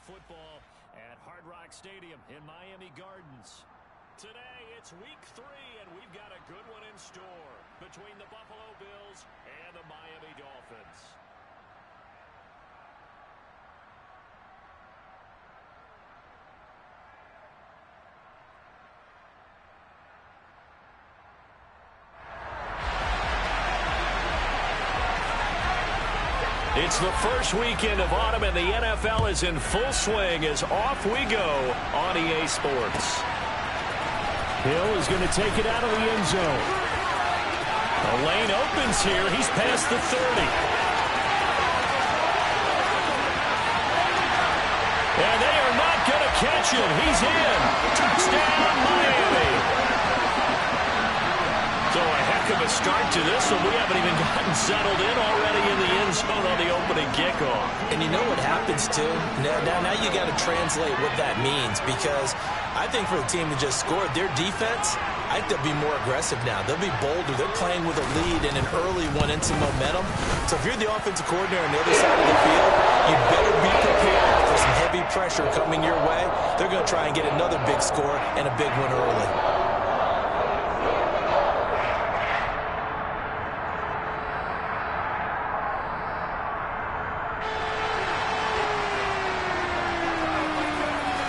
football at Hard Rock Stadium in Miami Gardens. Today, it's week 3, and we've got a good one in store between the Buffalo Bills and the Miami Dolphins. It's the first weekend of autumn, and the NFL is in full swing as off we go on EA Sports. Hill is going to take it out of the end zone. The lane opens here. He's past the 30. And they are not going to catch him. He's in. Touchdown, Miami. So a heck of a start to this one. We haven't even gotten settled in already in the end zone on the opening kickoff. And you know what happens, too? Now you got to translate what that means, because I think for the team that just scored, their defense, I think they'll be more aggressive now. They'll be bolder. They're playing with a lead and an early one and some momentum. So if you're the offensive coordinator on the other side of the field, you better be prepared for some heavy pressure coming your way. They're going to try and get another big score and a big one early.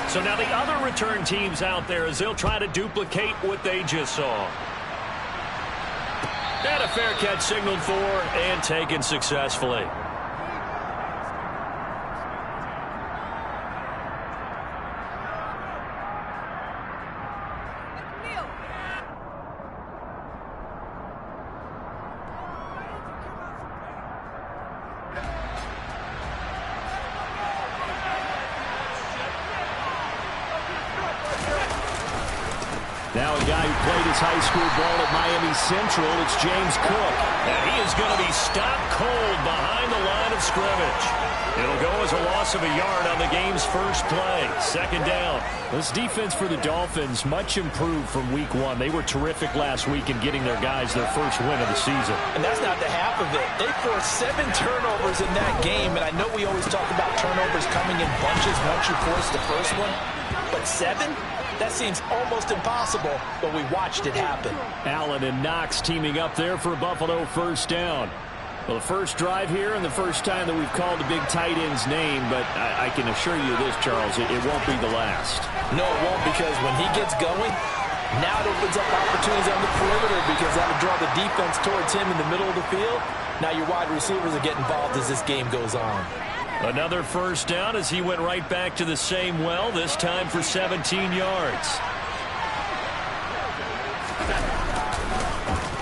So now the other return teams out there as they'll try to duplicate what they just saw. And a fair catch signaled for and taken successfully. Now a guy who played his high school ball at Miami Central, it's James Cook. And he is going to be stopped cold behind the line of scrimmage. It'll go as a loss of a yard on the game's first play. Second down. This defense for the Dolphins much improved from week 1. They were terrific last week in getting their guys their first win of the season. And that's not the half of it. They forced 7 turnovers in that game, and I know we always talk about turnovers coming in bunches once you force the first one, but 7? That seems almost impossible, but we watched it happen. Allen and Knox teaming up there for a Buffalo first down. Well, the first drive here and the first time that we've called the big tight end's name, but I can assure you this, Charles, it won't be the last. No, it won't, because when he gets going, now it opens up opportunities on the perimeter, because that'll draw the defense towards him in the middle of the field. Now your wide receivers will get involved as this game goes on. Another first down as he went right back to the same well, this time for 17 yards.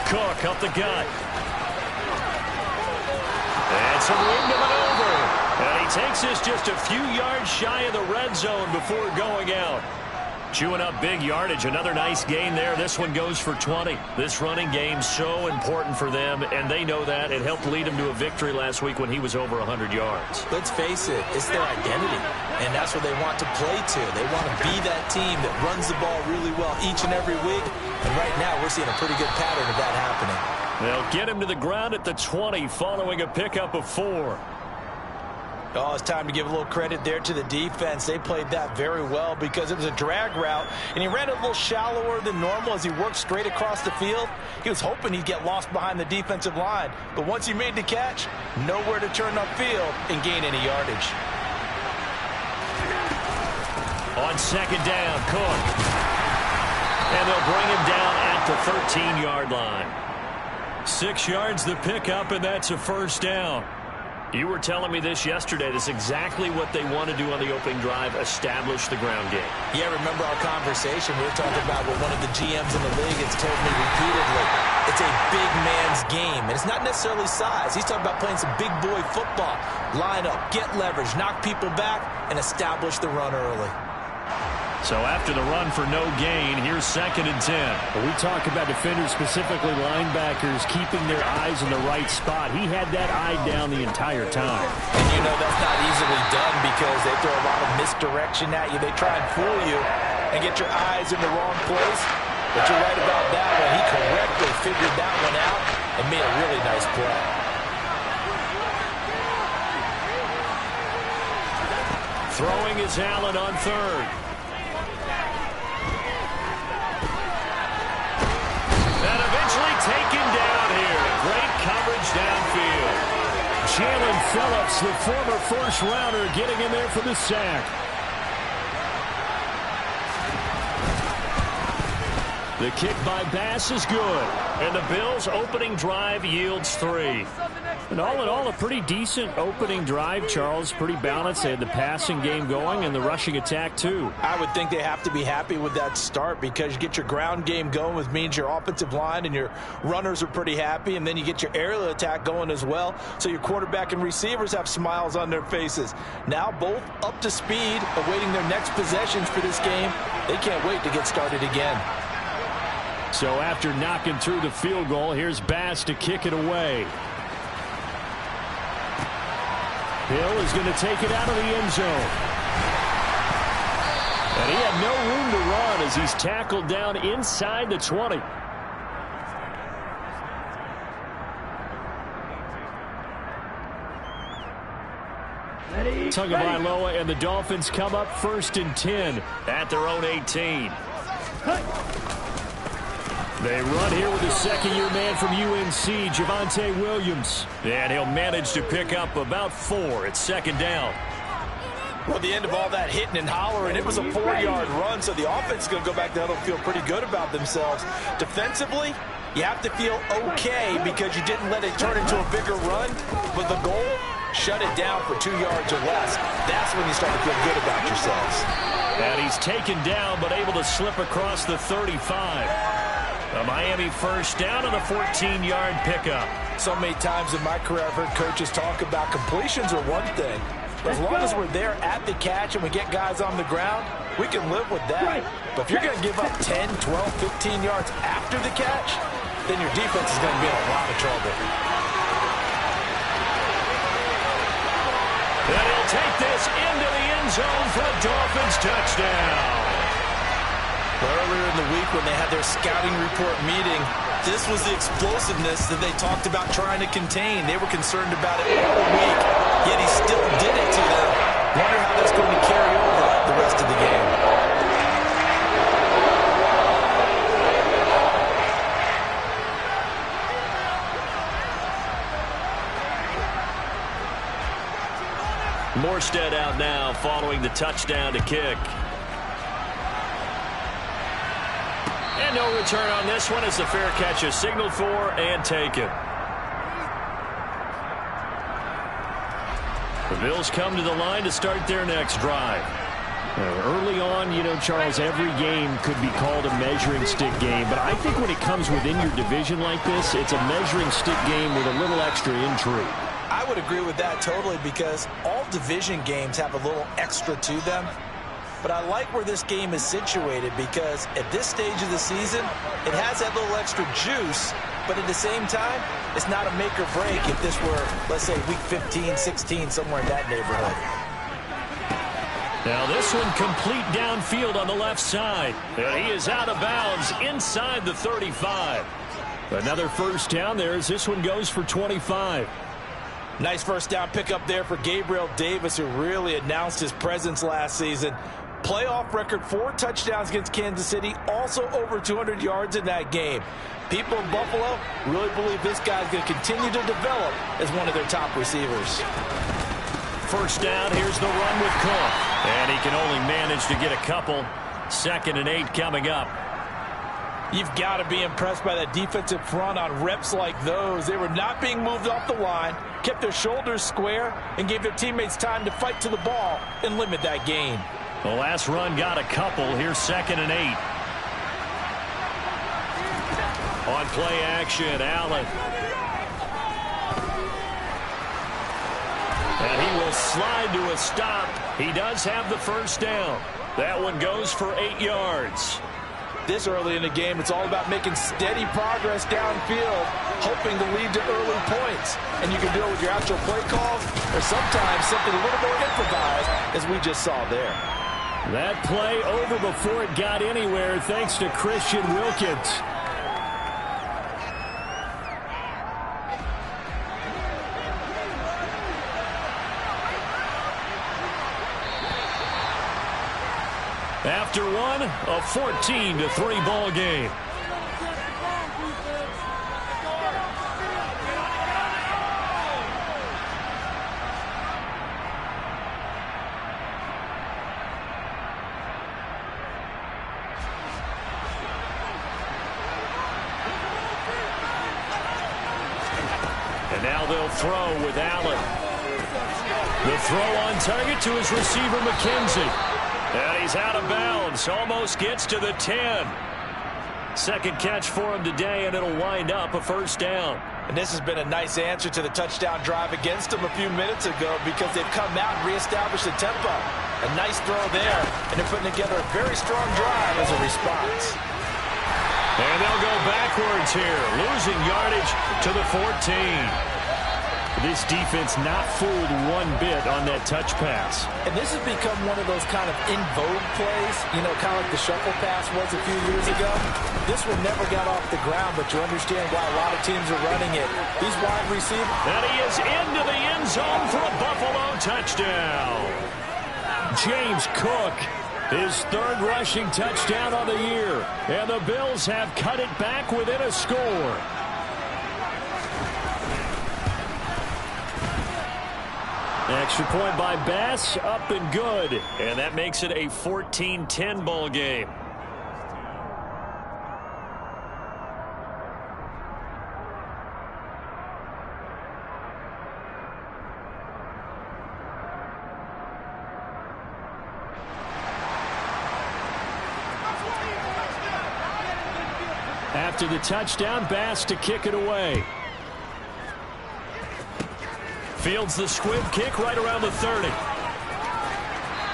Cook up the gut. And some room to maneuver. And he takes this just a few yards shy of the red zone before going out. Chewing up big yardage. Another nice gain there. This one goes for 20. This running game's so important for them, and they know that. It helped lead them to a victory last week when he was over 100 yards. Let's face it, it's their identity, and that's what they want to play to. They want to be that team that runs the ball really well each and every week, and right now we're seeing a pretty good pattern of that happening. They'll get him to the ground at the 20 following a pickup of 4. Oh, it's time to give a little credit there to the defense. They played that very well because it was a drag route, and he ran a little shallower than normal as he worked straight across the field. He was hoping he'd get lost behind the defensive line, but once he made the catch, nowhere to turn upfield and gain any yardage. On second down, Cook. And they'll bring him down at the 13-yard line. 6 yards the pickup, and that's a first down. You were telling me this yesterday. This is exactly what they want to do on the opening drive, establish the ground game. Yeah, remember our conversation. We were talking about what one of the GMs in the league has told me repeatedly. It's a big man's game, and it's not necessarily size. He's talking about playing some big boy football. Line up, get leverage, knock people back, and establish the run early. So after the run for no gain, here's 2nd and 10. When we talk about defenders, specifically linebackers, keeping their eyes in the right spot. He had that eye down the entire time. And you know that's not easily done because they throw a lot of misdirection at you. They try and fool you and get your eyes in the wrong place. But you're right about that one. He correctly figured that one out and made a really nice play. Throwing is Allen on third. And eventually taken down here. Great coverage downfield. Jalen Phillips, the former first-rounder, getting in there for the sack. The kick by Bass is good. And the Bills' opening drive yields 3. And all in all, a pretty decent opening drive, Charles. Pretty balanced. They had the passing game going and the rushing attack, too. I would think they have to be happy with that start because you get your ground game going, which means your offensive line and your runners are pretty happy, and then you get your aerial attack going as well, so your quarterback and receivers have smiles on their faces. Now both up to speed, awaiting their next possessions for this game. They can't wait to get started again. So after knocking through the field goal, here's Bass to kick it away. Hill is going to take it out of the end zone. And he had no room to run as he's tackled down inside the 20. Tagovailoa and the Dolphins come up 1st and 10 at their own 18. They run here with a second-year man from UNC, Javonte Williams. And he'll manage to pick up about 4 at 2nd down. Well, at the end of all that hitting and hollering, it was a 4-yard run, so the offense is going to go back down and feel pretty good about themselves. Defensively, you have to feel okay because you didn't let it turn into a bigger run, but the goal, shut it down for 2 yards or less. That's when you start to feel good about yourselves. And he's taken down but able to slip across the 35. A Miami first down on the 14-yard pickup. So many times in my career I've heard coaches talk about completions are one thing. But as long as we're there at the catch and we get guys on the ground, we can live with that. But if you're going to give up 10, 12, 15 yards after the catch, then your defense is going to be in a lot of trouble. And he'll take this into the end zone for a Dolphins touchdown. Earlier in the week when they had their scouting report meeting, this was the explosiveness that they talked about trying to contain. They were concerned about it all week, yet he still did it to them. Wonder how that's going to carry over the rest of the game. Morstead out now following the touchdown to kick. And no return on this one as the fair catch is signaled for and taken. The Bills come to the line to start their next drive. Early on, you know, Charles, every game could be called a measuring stick game. But I think when it comes within your division like this, it's a measuring stick game with a little extra intrigue. I would agree with that totally because all division games have a little extra to them. But I like where this game is situated because at this stage of the season, it has that little extra juice, but at the same time, it's not a make or break if this were, let's say, week 15, 16, somewhere in that neighborhood. Now this one complete downfield on the left side. And he is out of bounds inside the 35. Another first down there as this one goes for 25. Nice first down pickup there for Gabriel Davis, who really announced his presence last season. Playoff record, 4 touchdowns against Kansas City, also over 200 yards in that game. People in Buffalo really believe this guy's going to continue to develop as one of their top receivers. First down, here's the run with Cook. And he can only manage to get a couple. 2nd and 8 coming up. You've got to be impressed by that defensive front on reps like those. They were not being moved off the line, kept their shoulders square, and gave their teammates time to fight to the ball and limit that gain. The last run got a couple. Here's 2nd and 8. On play action, Allen. And he will slide to a stop. He does have the first down. That one goes for 8 yards. This early in the game, it's all about making steady progress downfield, hoping to lead to early points. And you can do it with your actual play calls or sometimes something a little more improvised, as we just saw there. That play over before it got anywhere thanks to Christian Wilkins. After one, a 14-3 ball game. And now they'll throw with Allen. The throw on target to his receiver, McKenzie. And he's out of bounds. Almost gets to the 10. Second catch for him today, and it'll wind up a first down. And this has been a nice answer to the touchdown drive against them a few minutes ago because they've come out and reestablished the tempo. A nice throw there, and they're putting together a very strong drive as a response. And they'll go backwards here, losing yardage to the 14. This defense not fooled one bit on that touch pass. And this has become one of those kind of in vogue plays, you know, kind of like the shuffle pass was a few years ago. This one never got off the ground, but you understand why a lot of teams are running it. These wide receivers. And he is into the end zone for a Buffalo touchdown. James Cook, his third rushing touchdown of the year. And the Bills have cut it back within a score. Extra point by Bass, up and good. And that makes it a 14-10 ball game. After the touchdown, Bass to kick it away. Fields the squib kick right around the 30.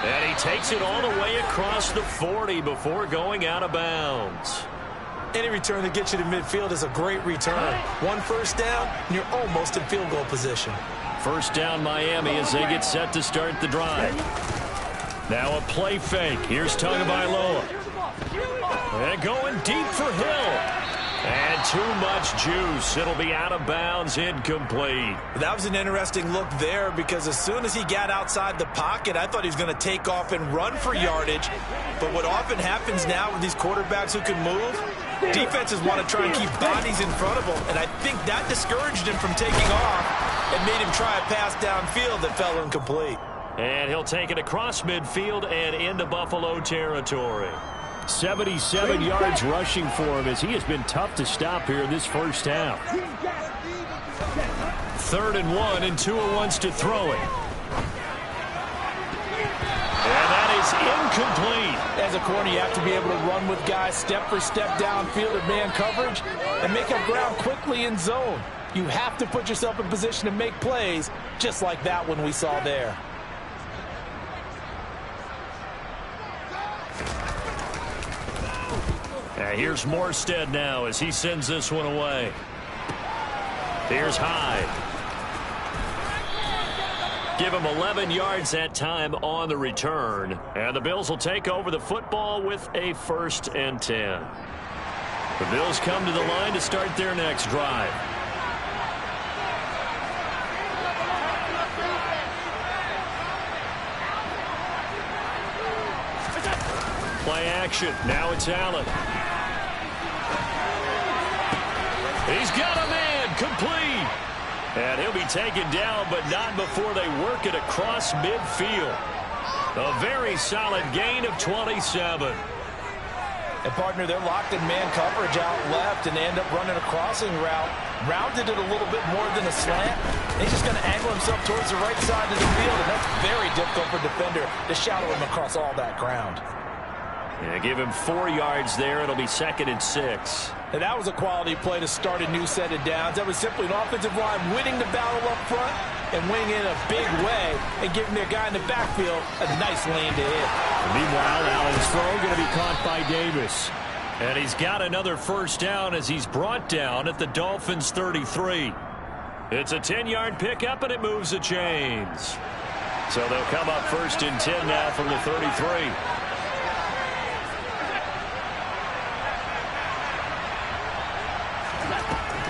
And he takes it all the way across the 40 before going out of bounds. Any return that gets you to midfield is a great return. One first down, and you're almost in field goal position. First down Miami as they get set to start the drive. Now a play fake. Here's Tagovailoa. And going deep for Hill. And too much juice. It'll be out of bounds, incomplete. That was an interesting look there because as soon as he got outside the pocket, I thought he was going to take off and run for yardage. But what often happens now with these quarterbacks who can move, defenses want to try and keep bodies in front of them. And I think that discouraged him from taking off and made him try a pass downfield that fell incomplete. And he'll take it across midfield and into Buffalo territory. 77 yards rushing for him as he has been tough to stop here in this first half. 3rd and 1 and Tua wants to throw it. And that is incomplete. As a corner, you have to be able to run with guys step for step downfield at man coverage and make up ground quickly in zone. You have to put yourself in position to make plays just like that one we saw there. Here's Morstead now as he sends this one away. Here's Hyde. Give him 11 yards that time on the return. And the Bills will take over the football with a 1st and 10. The Bills come to the line to start their next drive. Play action. Now it's Allen. He's got a man. Complete. And he'll be taken down, but not before they work it across midfield. A very solid gain of 27. And, partner, they're locked in man coverage out left, and they end up running a crossing route. Rounded it a little bit more than a slant. He's just going to angle himself towards the right side of the field, and that's very difficult for a defender to shadow him across all that ground. Yeah, give him 4 yards there. It'll be 2nd and 6. And that was a quality play to start a new set of downs. That was simply an offensive line winning the battle up front and winning in a big way and giving their guy in the backfield a nice lane to hit. Meanwhile, Allen's throw going to be caught by Davis. And he's got another first down as he's brought down at the Dolphins' 33. It's a 10-yard pickup, and it moves the chains. So they'll come up 1st and 10 now from the 33.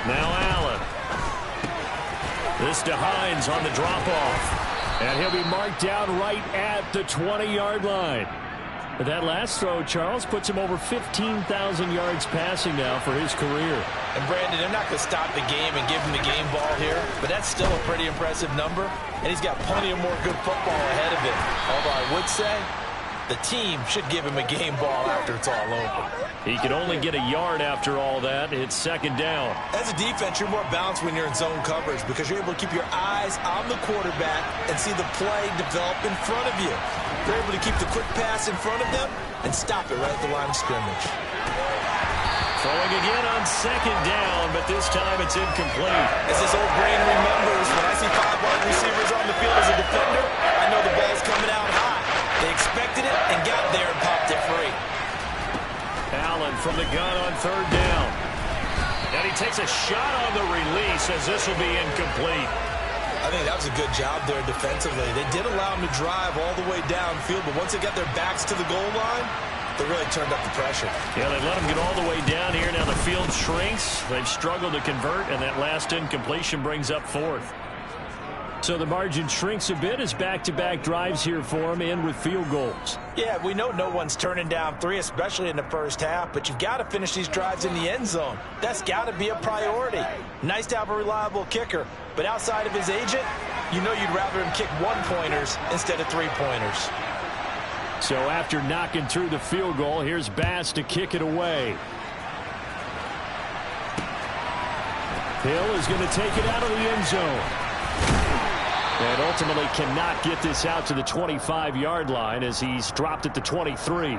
Now Allen. This to Hines on the drop-off. And he'll be marked down right at the 20-yard line. But that last throw, Charles, puts him over 15,000 yards passing now for his career. And Brandon, they're not going to stop the game and give him the game ball here, but that's still a pretty impressive number, and he's got plenty of more good football ahead of him. Although I would say the team should give him a game ball after it's all over. He can only get a yard after all that. It's second down. As a defense, you're more balanced when you're in zone coverage because you're able to keep your eyes on the quarterback and see the play develop in front of you. You're able to keep the quick pass in front of them and stop it right at the line of scrimmage. Throwing again on second down, but this time it's incomplete. As this old brain remembers, when I see 5 wide receivers on the field as a defender, I know the ball's coming out high. They expected it and got there and popped it free. Allen from the gun on third down. And he takes a shot on the release as this will be incomplete. I think that was a good job there defensively. They did allow him to drive all the way downfield, but once they got their backs to the goal line, they really turned up the pressure. Yeah, they let him get all the way down here. Now the field shrinks. They've struggled to convert, and that last incompletion brings up fourth. So the margin shrinks a bit as back-to-back drives here for him in with field goals. Yeah, we know no one's turning down 3, especially in the first half, but you've got to finish these drives in the end zone. That's got to be a priority. Nice to have a reliable kicker, but outside of his agent, you know you'd rather him kick 1-pointers instead of 3-pointers. So after knocking through the field goal, here's Bass to kick it away. Hill is going to take it out of the end zone. And ultimately cannot get this out to the 25-yard line as he's dropped at the 23.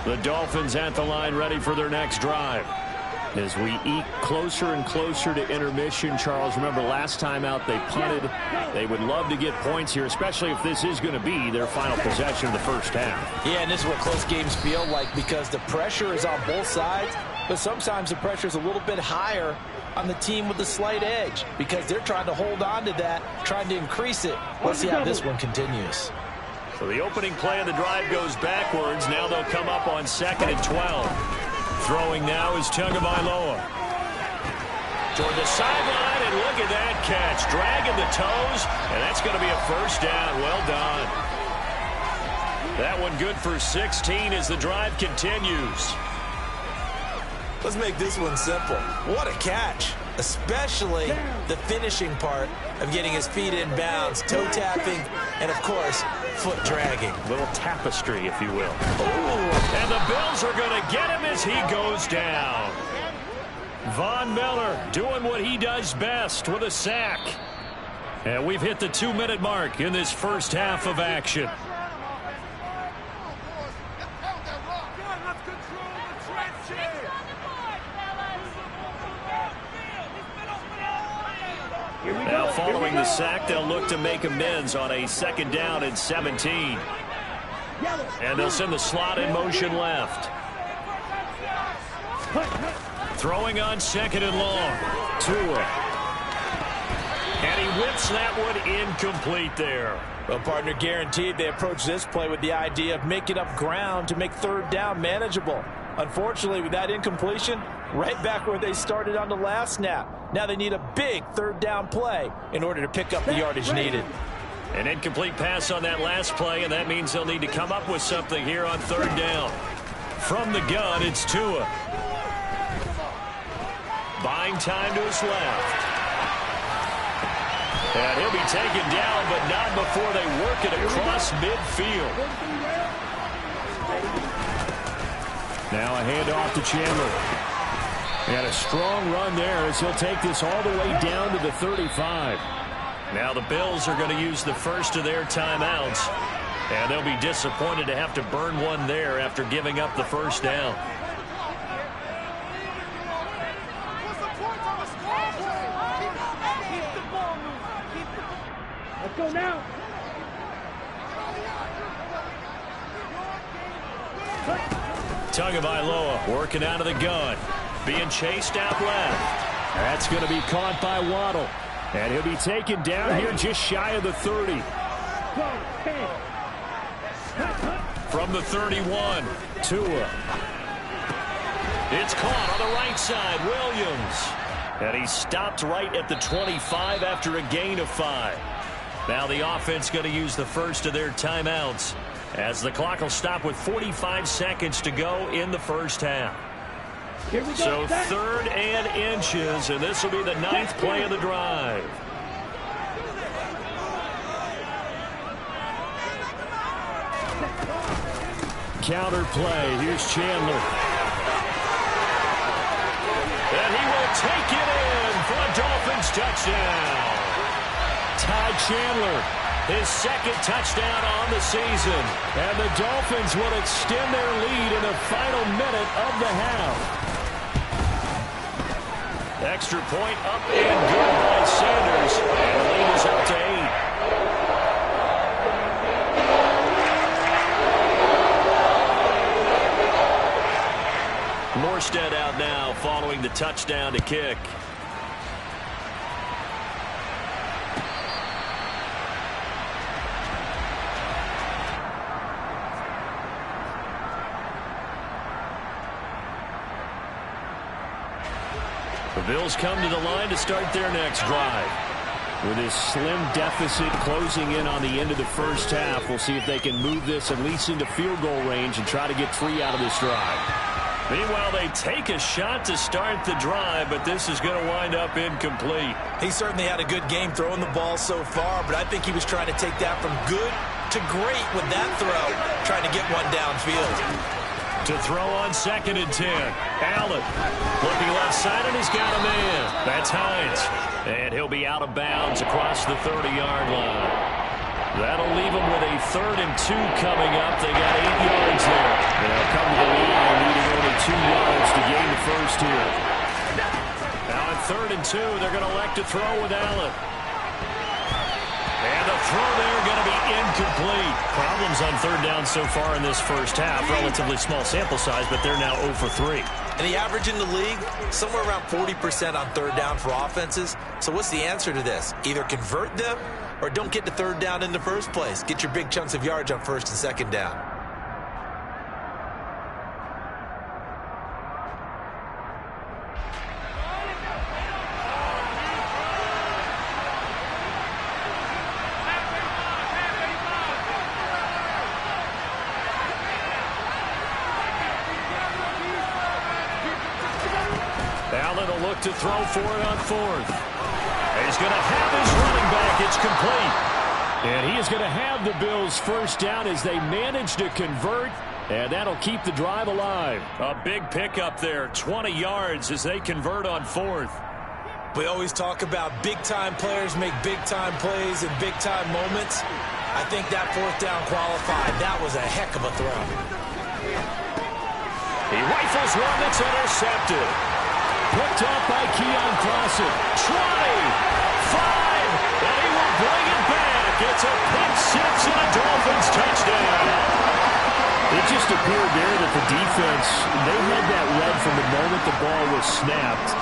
The Dolphins at the line ready for their next drive. As we eke closer and closer to intermission, Charles, remember last time out they punted. They would love to get points here, especially if this is going to be their final possession of the first half. Yeah, and this is what close games feel like because the pressure is on both sides, but sometimes the pressure is a little bit higher on the team with the slight edge because they're trying to hold on to that, trying to increase it. Let's see how this one continues. So the opening play of the drive goes backwards. Now they'll come up on 2nd and 12. Throwing now is Tagovailoa. Toward the sideline, and look at that catch. Dragging the toes, and that's going to be a first down. Well done. That one good for 16 as the drive continues. Let's make this one simple. What a catch, especially the finishing part of getting his feet in bounds, toe tapping, and of course, foot dragging. Little tapestry, if you will. Ooh, and the Bills are going to get him as he goes down. Von Miller doing what he does best with a sack. And we've hit the 2-minute mark in this first half of action. Now following the sack, they'll look to make amends on a 2nd down and 17. And they'll send the slot in motion left. Throwing on 2nd and long. Tua. And he whips that one incomplete there. Well, partner, guaranteed they approach this play with the idea of making up ground to make 3rd down manageable. Unfortunately, with that incompletion, right back where they started on the last snap. Now they need a big 3rd down play in order to pick up the yardage needed. An incomplete pass on that last play, and that means they'll need to come up with something here on 3rd down. From the gun, it's Tua. Buying time to his left. And he'll be taken down, but not before they work it across midfield. Now a handoff to Chandler. And a strong run there as he'll take this all the way down to the 35. Now the Bills are going to use the first of their timeouts. And they'll be disappointed to have to burn one there after giving up the first down. Let's go now. Tagovailoa working out of the gun. Being chased out left. That's going to be caught by Waddle. And he'll be taken down here just shy of the 30. From the 31, Tua. It's caught on the right side, Williams. And he stopped right at the 25 after a gain of 5. Now the offense going to use the first of their timeouts as the clock will stop with 45 seconds to go in the first half. So 3rd and inches, and this will be the 9th play of the drive. Counter play. Here's Chandler. And he will take it in for a Dolphins touchdown. Ty Chandler, his 2nd touchdown on the season. And the Dolphins will extend their lead in the final minute of the half. Extra point up and good by Sanders. And the lead is up to 8. Morstead out now following the touchdown to kick. The Bills come to the line to start their next drive. With his slim deficit closing in on the end of the first half, we'll see if they can move this at least into field goal range and try to get 3 out of this drive. Meanwhile, they take a shot to start the drive, but this is going to wind up incomplete. He certainly had a good game throwing the ball so far, but I think he was trying to take that from good to great with that throw, trying to get one downfield. To throw on 2nd and 10. Allen looking left side, and he's got a man. That's Hines. And he'll be out of bounds across the 30-yard line. That'll leave them with a 3rd and 2 coming up. They got 8 yards there. They'll come to the line, needing only 2 yards to gain the first here. Now at 3rd and 2, they're going to elect to throw with Allen. And the throw there going to be incomplete. Problems on 3rd down so far in this first half. Relatively small sample size, but they're now 0 for 3. And the average in the league, somewhere around 40% on 3rd down for offenses. So what's the answer to this? Either convert them or don't get to 3rd down in the first place. Get your big chunks of yards on 1st and 2nd down. Allen will look to throw for it on 4th. He's going to have his running back. It's complete. And he is going to have the Bills' first down as they manage to convert. And that'll keep the drive alive. A big pickup there. 20 yards as they convert on 4th. We always talk about big-time players make big-time plays in big-time moments. I think that 4th down qualified. That was a heck of a throw. He rifles one that's intercepted. Picked up by Keon Clausen. 20, 5, and he will bring it back. It's a pick 6 and a Dolphins touchdown. It just appeared there that the defense, they had that read from the moment the ball was snapped.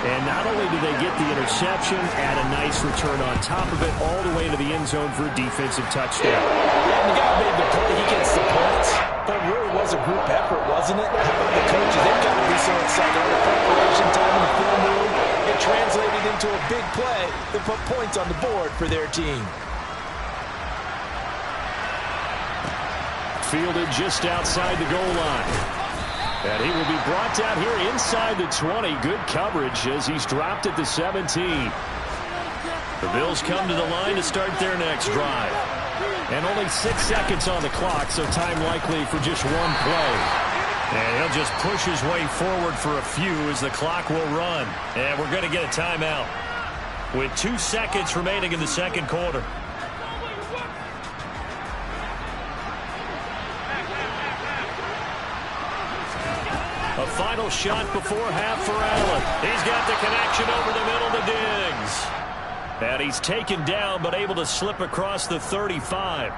And not only did they get the interception, add a nice return on top of it, all the way to the end zone for a defensive touchdown. And the guy made the play, he gets the points. But it really was a group effort, wasn't it? The coaches, they've got to be so excited. All the preparation time in the film room, it translated into a big play that put points on the board for their team. Fielded just outside the goal line. And he will be brought down here inside the 20. Good coverage as he's dropped at the 17. The Bills come to the line to start their next drive. And only 6 seconds on the clock, so time likely for just one play. And he'll just push his way forward for a few as the clock will run. And we're going to get a timeout with 2 seconds remaining in the second quarter. A final shot before half for Allen. He's got the connection over the middle to Diggs. And he's taken down but able to slip across the 35.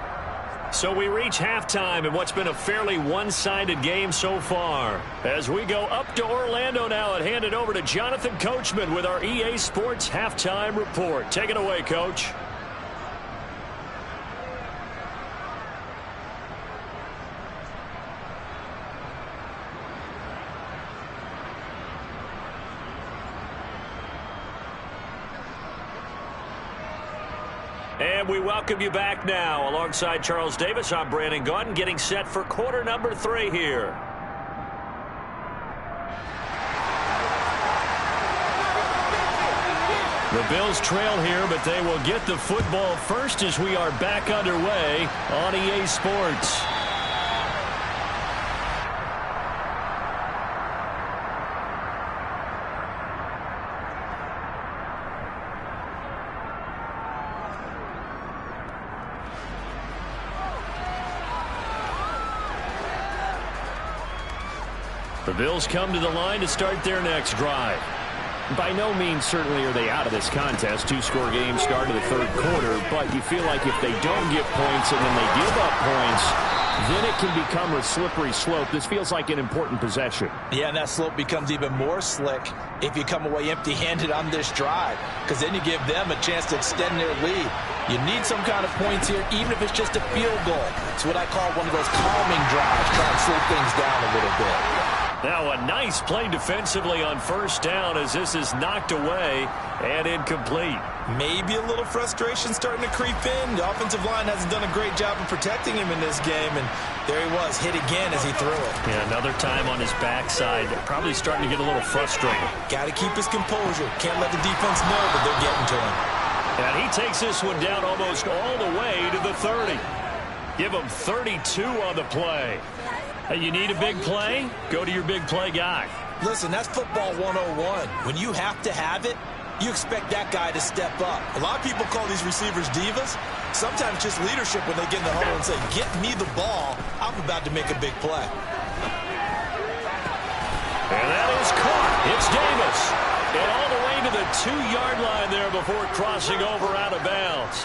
So we reach halftime in what's been a fairly one-sided game so far. As we go up to Orlando now and hand it over to Jonathan Coachman with our EA Sports Halftime Report. Take it away, Coach. And And we welcome you back now. Alongside Charles Davis, I'm Brandon Gaudin, getting set for quarter number 3 here. The Bills trail here, but they will get the football first as we are back underway on EA Sports. The Bills come to the line to start their next drive. By no means certainly are they out of this contest. Two-score game start of the third quarter, but you feel like if they don't get points and then they give up points, then it can become a slippery slope. This feels like an important possession. Yeah, and that slope becomes even more slick if you come away empty-handed on this drive, because then you give them a chance to extend their lead. You need some kind of points here, even if it's just a field goal. It's what I call one of those calming drives, try and slow things down a little bit. Now a nice play defensively on first down as this is knocked away and incomplete. Maybe a little frustration starting to creep in. The offensive line hasn't done a great job of protecting him in this game, and there he was, hit again as he threw it. Yeah, another time on his backside, probably starting to get a little frustrated. Got to keep his composure. Can't let the defense know that they're getting to him. And he takes this one down almost all the way to the 30. Give him 32 on the play. Hey, you need a big play? Go to your big play guy. Listen, that's football 101. When you have to have it, you expect that guy to step up. A lot of people call these receivers divas. Sometimes just leadership when they get in the huddle and say, get me the ball. I'm about to make a big play. And that is caught. It's Davis. And all the way to the 2-yard line there before crossing over out of bounds.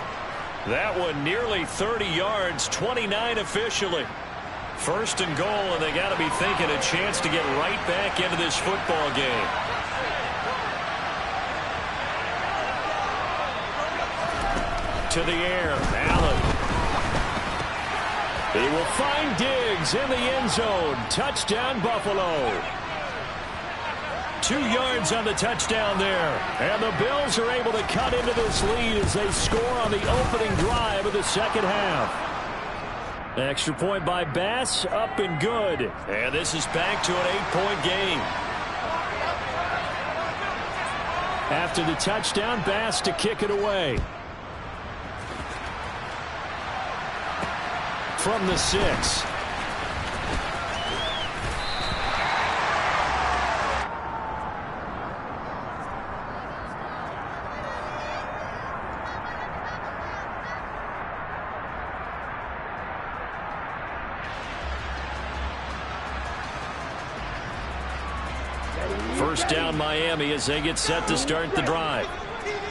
That one nearly 30 yards, 29 officially. First and goal, and they got to be thinking a chance to get right back into this football game. To the air, Allen. He will find Diggs in the end zone. Touchdown, Buffalo. 2 yards on the touchdown there. And the Bills are able to cut into this lead as they score on the opening drive of the second half. Extra point by Bass, up and good. And this is back to an 8-point game. After the touchdown, Bass to kick it away. From the 6. First down Miami as they get set to start the drive.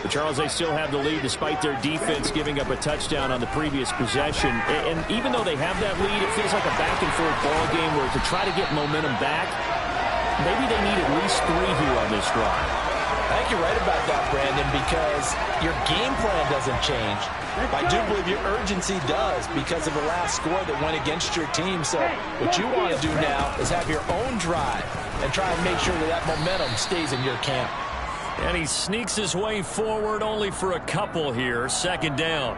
But Charles, they still have the lead despite their defense giving up a touchdown on the previous possession. And even though they have that lead, it feels like a back-and-forth ball game where to try to get momentum back, maybe they need at least 3 here on this drive. I think you're right about that, Brandon, because your game plan doesn't change. I do believe your urgency does because of the last score that went against your team. So what you want to do now is have your own drive and try and make sure that momentum stays in your camp. And he sneaks his way forward only for a couple here. Second down.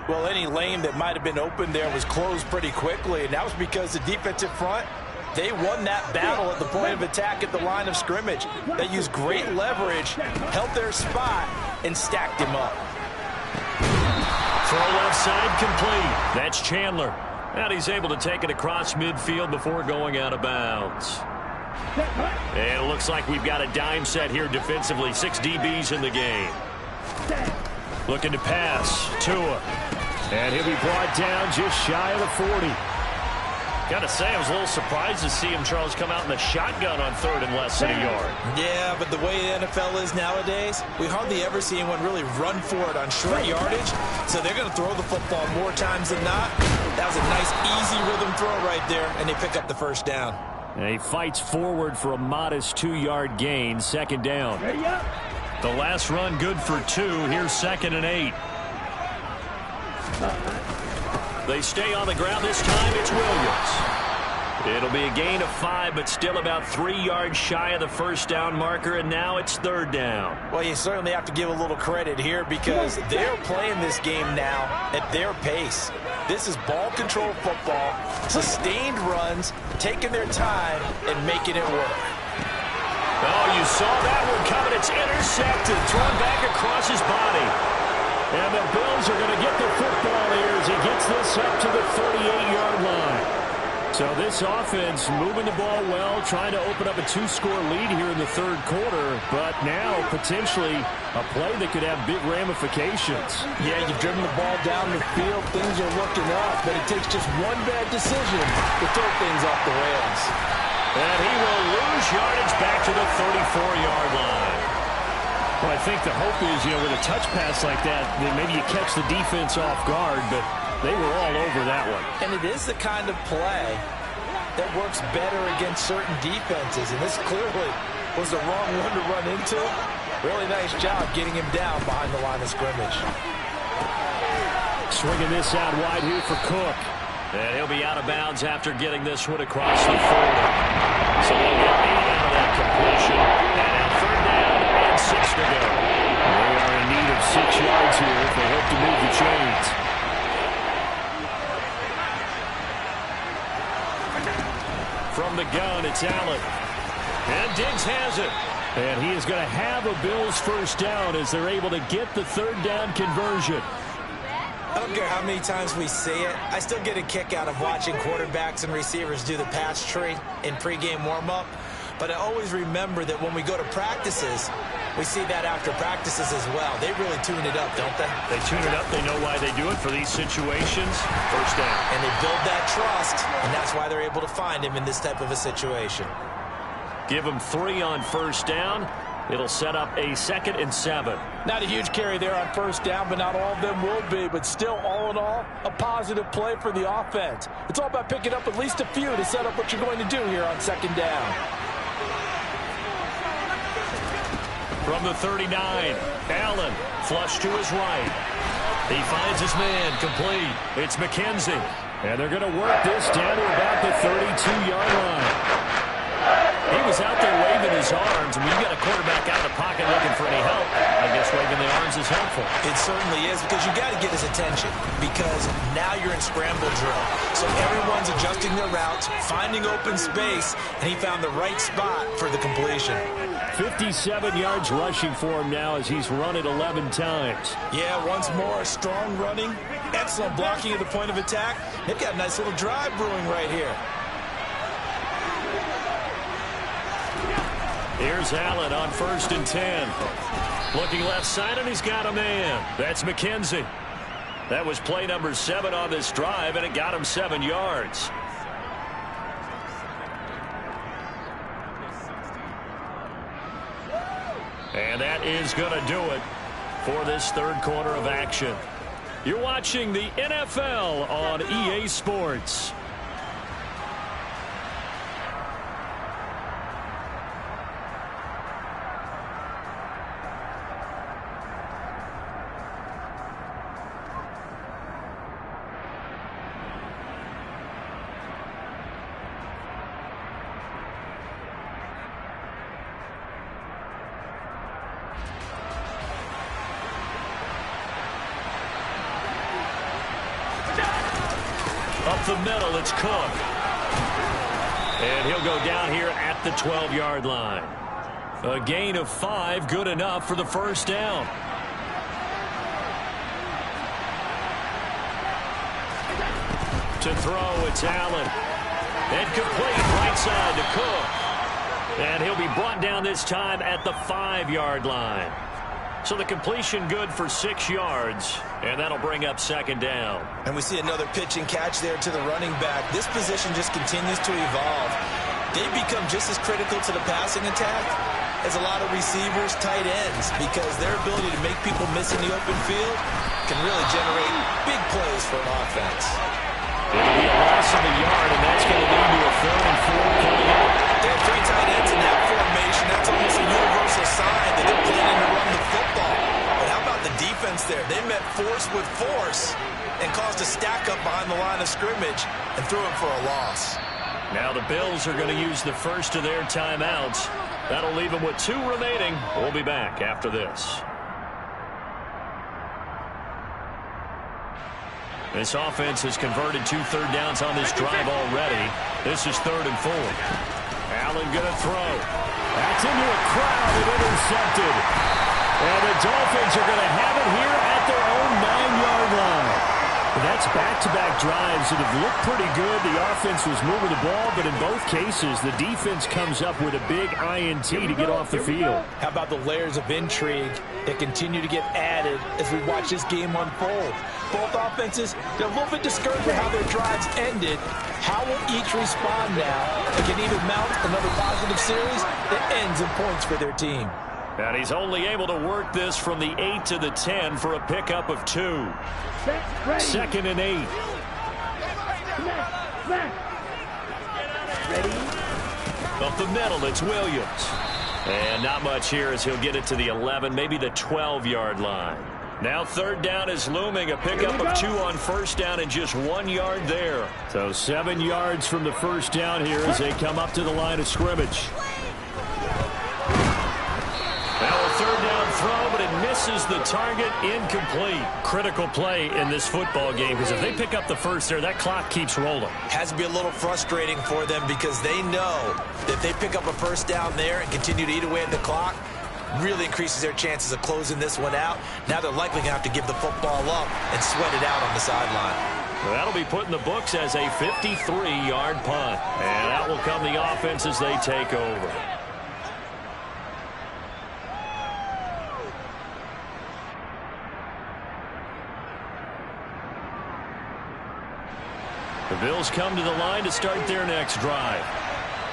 Well, any lane that might have been open there was closed pretty quickly, and that was because the defensive front, they won that battle at the point of attack at the line of scrimmage. They used great leverage, held their spot, and stacked him up. Throw left side complete. That's Chandler. And he's able to take it across midfield before going out of bounds. And it looks like we've got a dime set here defensively. 6 DBs in the game. Looking to pass. Tua. And he'll be brought down just shy of the 40. Gotta say, I was a little surprised to see him, Charles, come out in the shotgun on 3rd and less than a yard. Yeah, but the way the NFL is nowadays, we hardly ever see anyone really run for it on short yardage. So they're going to throw the football more times than not. That was a nice, easy rhythm throw right there, and they pick up the first down. And he fights forward for a modest 2-yard gain. Second down. The last run good for 2. Here's 2nd and 8. They stay on the ground this time. It's Williams. It'll be a gain of 5, but still about 3 yards shy of the first down marker, and now it's third down. Well, you certainly have to give a little credit here because they're playing this game now at their pace. This is ball control football, sustained runs, taking their time, and making it work. Oh, you saw that one coming. It's intercepted, thrown back across his body. And the Bills are going to get the football here as he gets this up to the 38-yard line. So this offense moving the ball well, trying to open up a 2-score lead here in the third quarter, but now potentially a play that could have big ramifications. Yeah, you've driven the ball down the field. Things are looking up, but it takes just one bad decision to throw things off the rails. And he will lose yardage back to the 34-yard line. Well, I think the hope is, with a touch pass like that, then maybe you catch the defense off guard, but they were all over that one. And it is the kind of play that works better against certain defenses, and this clearly was the wrong one to run into. Really nice job getting him down behind the line of scrimmage. Swinging this out wide here for Cook. And he'll be out of bounds after getting this one across the 40. So they'll get 8 out of that completion. And now third down and 6 to go. They are in need of 6 yards here if they hope to move the chains. From the gun, it's Allen. And Diggs has it. And he is going to have a Bills first down as they're able to get the third down conversion. I don't care how many times we see it. I still get a kick out of watching quarterbacks and receivers do the pass tree in pregame warm-up. But I always remember that when we go to practices, we see that after practices as well. They really tune it up, don't they? They tune it up. They know why they do it for these situations. First down. And they build that trust, and that's why they're able to find him in this type of a situation. Give him 3 on first down. It'll set up a 2nd and 7. Not a huge carry there on first down, but not all of them will be. But still, all in all, a positive play for the offense. It's all about picking up at least a few to set up what you're going to do here on second down. From the 39, Allen, flush to his right. He finds his man, complete. It's McKenzie. And they're going to work this down to about the 32-yard line. He was out there waving his arms, and when you got a quarterback out of the pocket looking for any help, I guess waving the arms is helpful. It certainly is, because you got to get his attention, because now you're in scramble drill. So everyone's adjusting their routes, finding open space, and he found the right spot for the completion. 57 yards rushing for him now as he's run it 11 times. Yeah, once more, strong running, excellent blocking at the point of attack. They've got a nice little drive brewing right here. Here's Allen on 1st and 10. Looking left side, and he's got a man. That's McKenzie. That was play number 7 on this drive, and it got him 7 yards. And that is going to do it for this third quarter of action. You're watching the NFL on EA Sports. Up the middle, it's Cook. And he'll go down here at the 12-yard line. A gain of 5, good enough for the first down. To throw, it's Allen. And complete, right side to Cook. And he'll be brought down this time at the 5-yard line. So the completion good for 6 yards, and that'll bring up second down. And we see another pitch and catch there to the running back. This position just continues to evolve. They become just as critical to the passing attack as a lot of receivers, tight ends, because their ability to make people miss in the open field can really generate big plays for an offense. It'll be a loss of a yard, and that's going to lead to a 3rd and 4 coming up. They have 3 tight ends in that formation. That's almost a universal sign that they're planning to run the football. But how about the defense there? They met force with force and caused a stack up behind the line of scrimmage and threw it for a loss. Now the Bills are going to use the first of their timeouts. That'll leave them with 2 remaining. We'll be back after this. This offense has converted 2 third downs on this drive already. This is 3rd and 4. Allen going to throw. That's into a crowd and intercepted. And the Dolphins are going to have it here at their own 9-yard line. That's back-to-back drives that have looked pretty good. The offense was moving the ball, but in both cases, the defense comes up with a big INT to get off the field. How about the layers of intrigue that continue to get added as we watch this game unfold? Both offenses, they're a little bit discouraged with how their drives ended. How will each respond now and can either mount another positive series that ends in points for their team? And he's only able to work this from the 8 to the 10 for a pickup of 2. 2nd and 8. Up the middle, it's Williams. And not much here as he'll get it to the 11, maybe the 12-yard line. Now 3rd down is looming, a pickup of 2 on 1st down and just 1 yard there. So 7 yards from the 1st down here as they come up to the line of scrimmage. Now a 3rd down throw, but it misses the target, incomplete. Critical play in this football game because if they pick up the first there, that clock keeps rolling. Has to be a little frustrating for them because they know that if they pick up a 1st down there and continue to eat away at the clock, really increases their chances of closing this one out. Now they're likely going to have to give the football up and sweat it out on the sideline. Well, that'll be put in the books as a 53-yard punt. And out will come the offense as they take over. The Bills come to the line to start their next drive.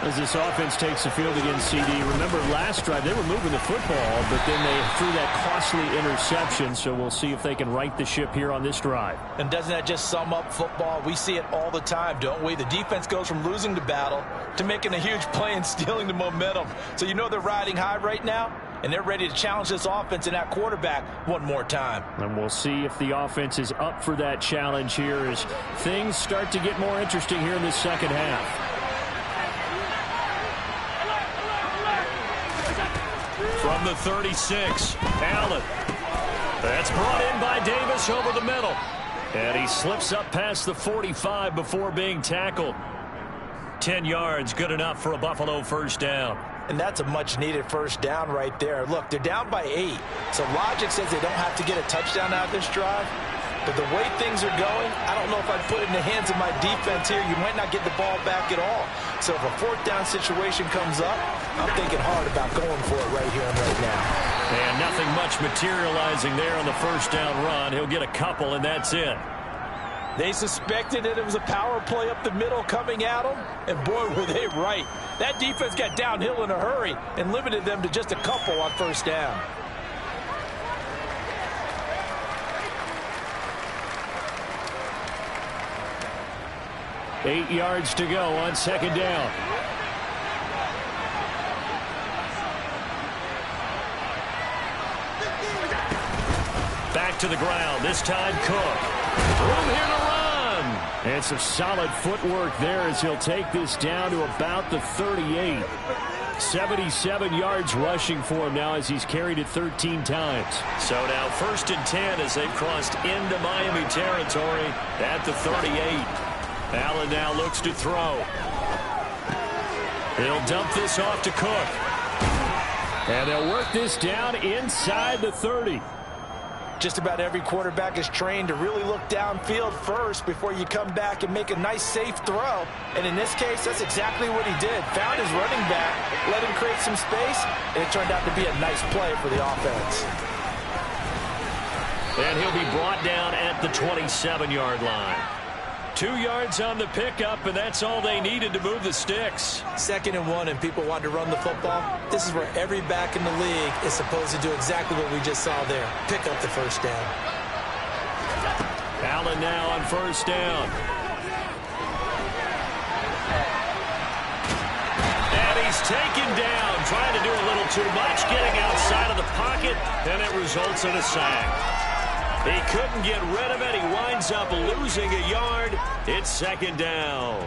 As this offense takes the field against CD, remember last drive they were moving the football, but then they threw that costly interception, so we'll see if they can right the ship here on this drive. And doesn't that just sum up football? We see it all the time, don't we? The defense goes from losing the battle to making a huge play and stealing the momentum. So you know they're riding high right now, and they're ready to challenge this offense and that quarterback one more time. And we'll see if the offense is up for that challenge here as things start to get more interesting here in this second half. From the 36, Allen. That's brought in by Davis over the middle. And he slips up past the 45 before being tackled. 10 yards, good enough for a Buffalo 1st down. And that's a much-needed 1st down right there. Look, they're down by 8. So logic says they don't have to get a touchdown out of this drive. But the way things are going, I don't know if I'd put it in the hands of my defense here. You might not get the ball back at all. So if a 4th down situation comes up, I'm thinking hard about going for it right here and right now. And nothing much materializing there on the 1st down run. He'll get a couple, and that's it. They suspected that it was a power play up the middle coming at them, and boy, were they right. That defense got downhill in a hurry and limited them to just a couple on 1st down. Eight yards to go on 2nd down. Back to the ground, this time Cook. Room here to run. And some solid footwork there as he'll take this down to about the 38. 77 yards rushing for him now as he's carried it 13 times. So now 1st and 10 as they've crossed into Miami territory at the 38. Allen now looks to throw. He'll dump this off to Cook. And they'll work this down inside the 30. Just about every quarterback is trained to really look downfield first before you come back and make a nice, safe throw. And in this case, that's exactly what he did. Found his running back, let him create some space, and it turned out to be a nice play for the offense. And he'll be brought down at the 27-yard line. 2 yards on the pickup, and that's all they needed to move the sticks. 2nd and 1, and people want to run the football. This is where every back in the league is supposed to do exactly what we just saw there. Pick up the 1st down. Allen now on 1st down. And he's taken down, trying to do a little too much, getting outside of the pocket, and it results in a sack. He couldn't get rid of it. He winds up losing a yard. It's 2nd down.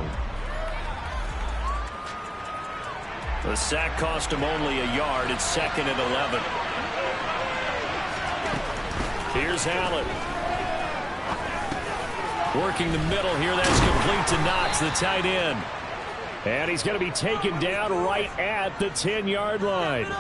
The sack cost him only a yard. It's 2nd and 11. Here's Allen. Working the middle here. That's complete to Knox, the tight end. And he's going to be taken down right at the 10-yard line.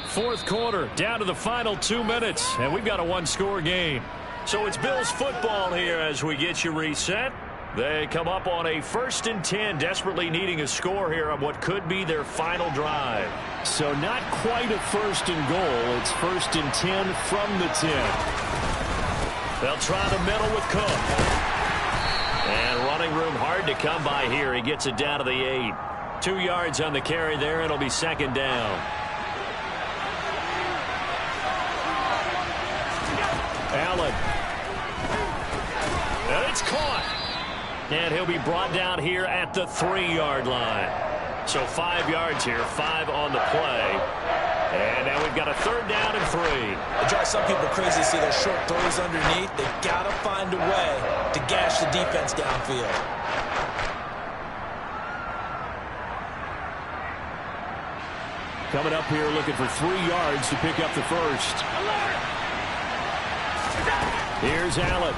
Fourth quarter, down to the final 2 minutes, and we've got a one-score game. So it's Bills football here as we get you reset. They come up on a 1st and 10, desperately needing a score here on what could be their final drive. So not quite a 1st and goal. It's 1st and 10 from the 10. They'll try the middle with Cook. And running room hard to come by here. He gets it down to the 8. 2 yards on the carry there. It'll be 2nd down. Allen. And it's caught. And he'll be brought down here at the 3-yard line. So 5 yards here, 5 on the play. And now we've got a 3rd down and 3. It drives some people crazy to see those short throws underneath. They've got to find a way to gash the defense downfield. Coming up here looking for 3 yards to pick up the first. Here's Allen.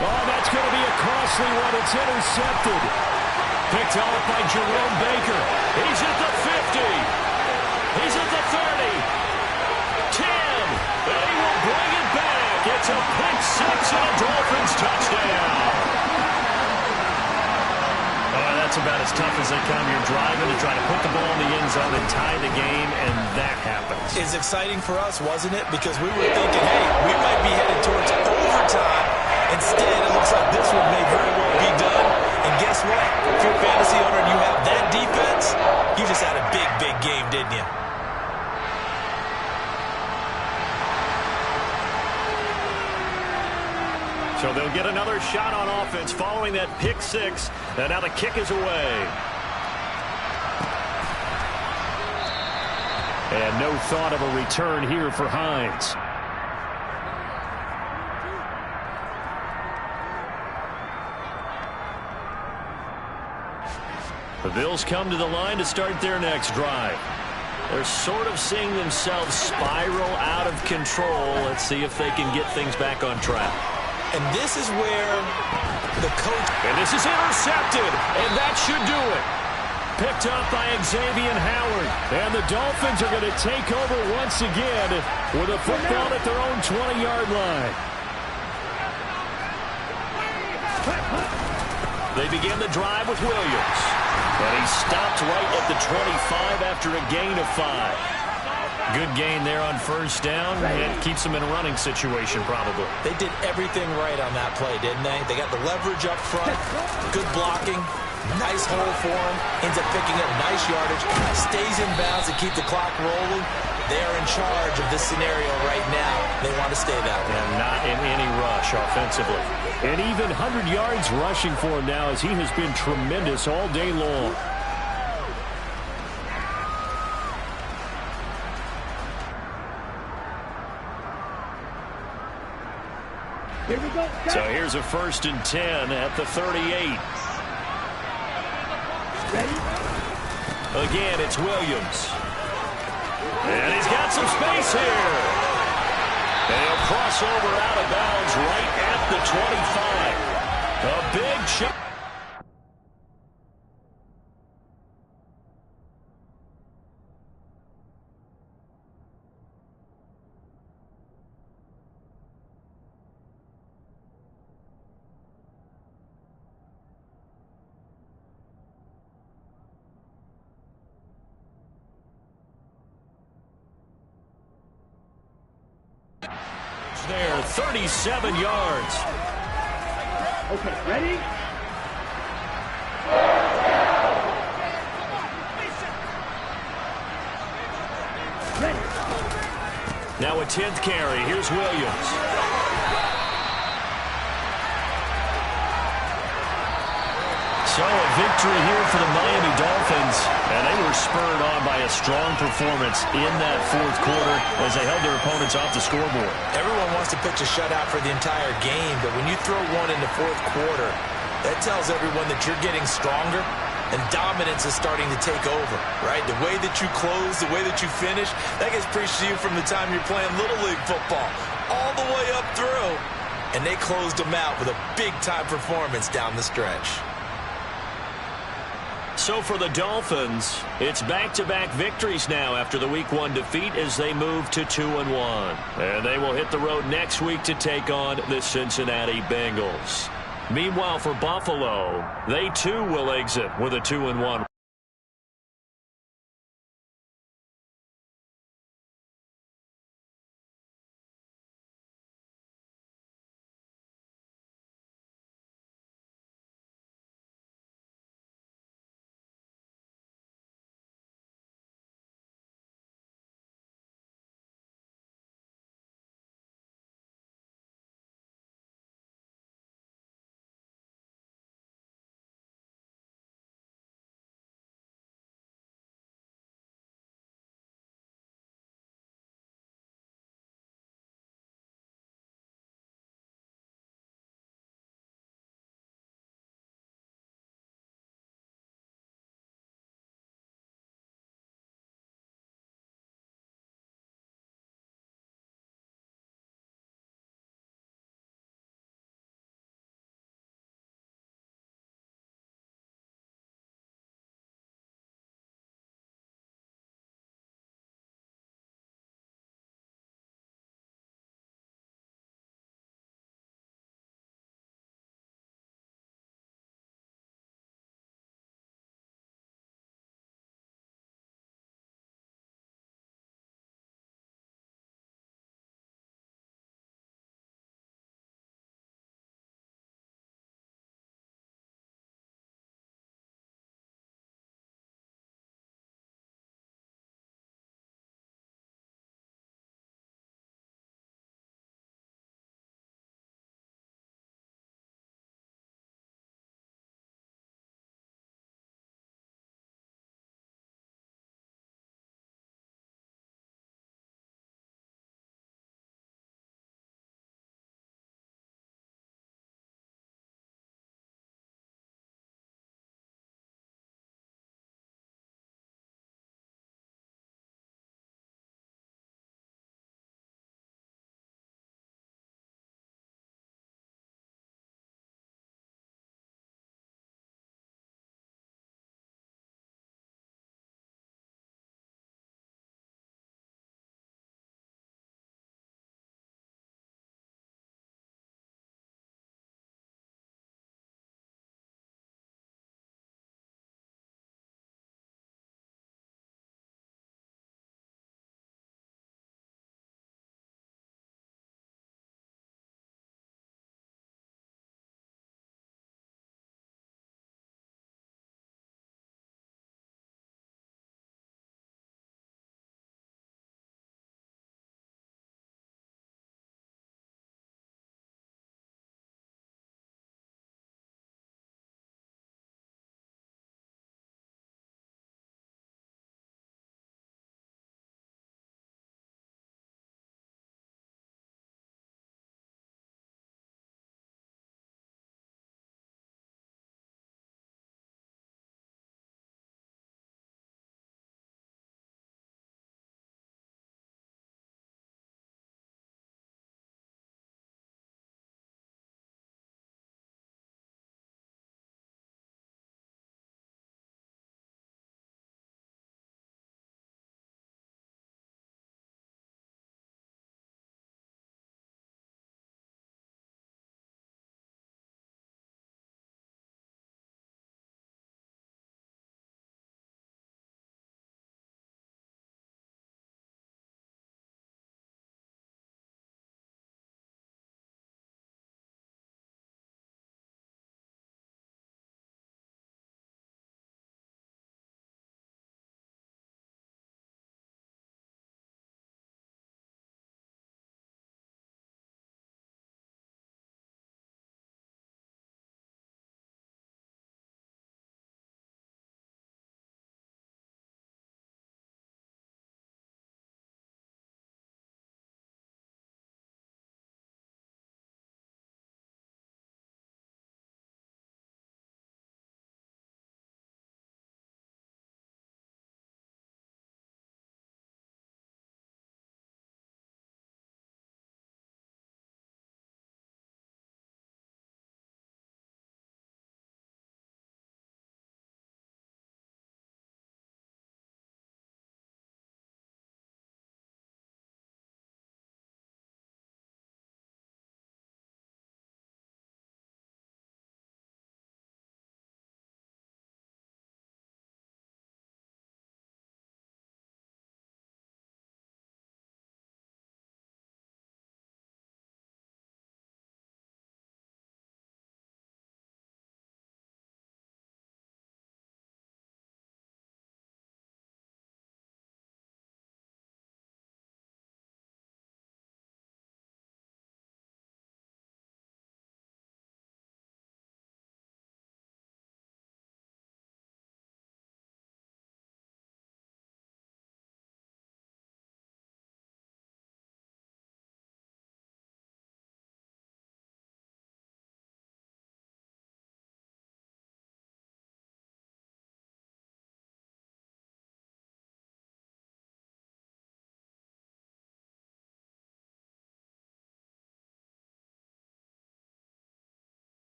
Oh, that's going to be a costly one. It's intercepted. Picked off by Jerome Baker. He's at the 50. He's at the 30. 10. And he will bring it back. It's a pick 6 and a Dolphins touchdown. Oh, that's about as tough as they come. You're driving to try to put the ball in the end zone and tie the game, and that happens. It's exciting for us, wasn't it? Because we were thinking, hey, we might be headed towards overtime. Instead, it looks like this one may very well be done. And guess what? If you're a fantasy owner and you have that defense, you just had a big, big game, didn't you? So they'll get another shot on offense following that pick 6. And now the kick is away. And no thought of a return here for Hines. The Bills come to the line to start their next drive. They're sort of seeing themselves spiral out of control. Let's see if they can get things back on track. And this is where the coach... And this is intercepted, and that should do it. Picked up by Xavier Howard. And the Dolphins are going to take over once again with a football at their own 20-yard line. They begin the drive with Williams. And he stopped right at the 25 after a gain of 5. Good gain there on 1st down. It keeps them in a running situation, probably. They did everything right on that play, didn't they? They got the leverage up front, good blocking, nice hole for him, ends up picking up nice yardage, stays in bounds to keep the clock rolling. They are in charge of this scenario right now. They want to stay that way. And not in any rush offensively. And even 100 yards rushing for him now as he has been tremendous all day long. Here we go. So here's a 1st and 10 at the 38. Ready? Again, it's Williams. And he's got some space here. And he'll cross over out of bounds right at the 25. A big shot. There, 37 yards. Okay, ready? Ready. Now a 10th carry. Here's Williams. So a victory here for the Miami Dolphins, and they were spurred on by a strong performance in that 4th quarter as they held their opponents off the scoreboard. Everyone wants to pitch a shutout for the entire game, but when you throw one in the 4th quarter, that tells everyone that you're getting stronger, and dominance is starting to take over, right? The way that you close, the way that you finish, that gets preached to you from the time you're playing Little League football all the way up through. And they closed them out with a big-time performance down the stretch. So for the Dolphins, it's back-to-back victories now after the Week 1 defeat as they move to 2-1. And they will hit the road next week to take on the Cincinnati Bengals. Meanwhile, for Buffalo, they too will exit with a 2-1.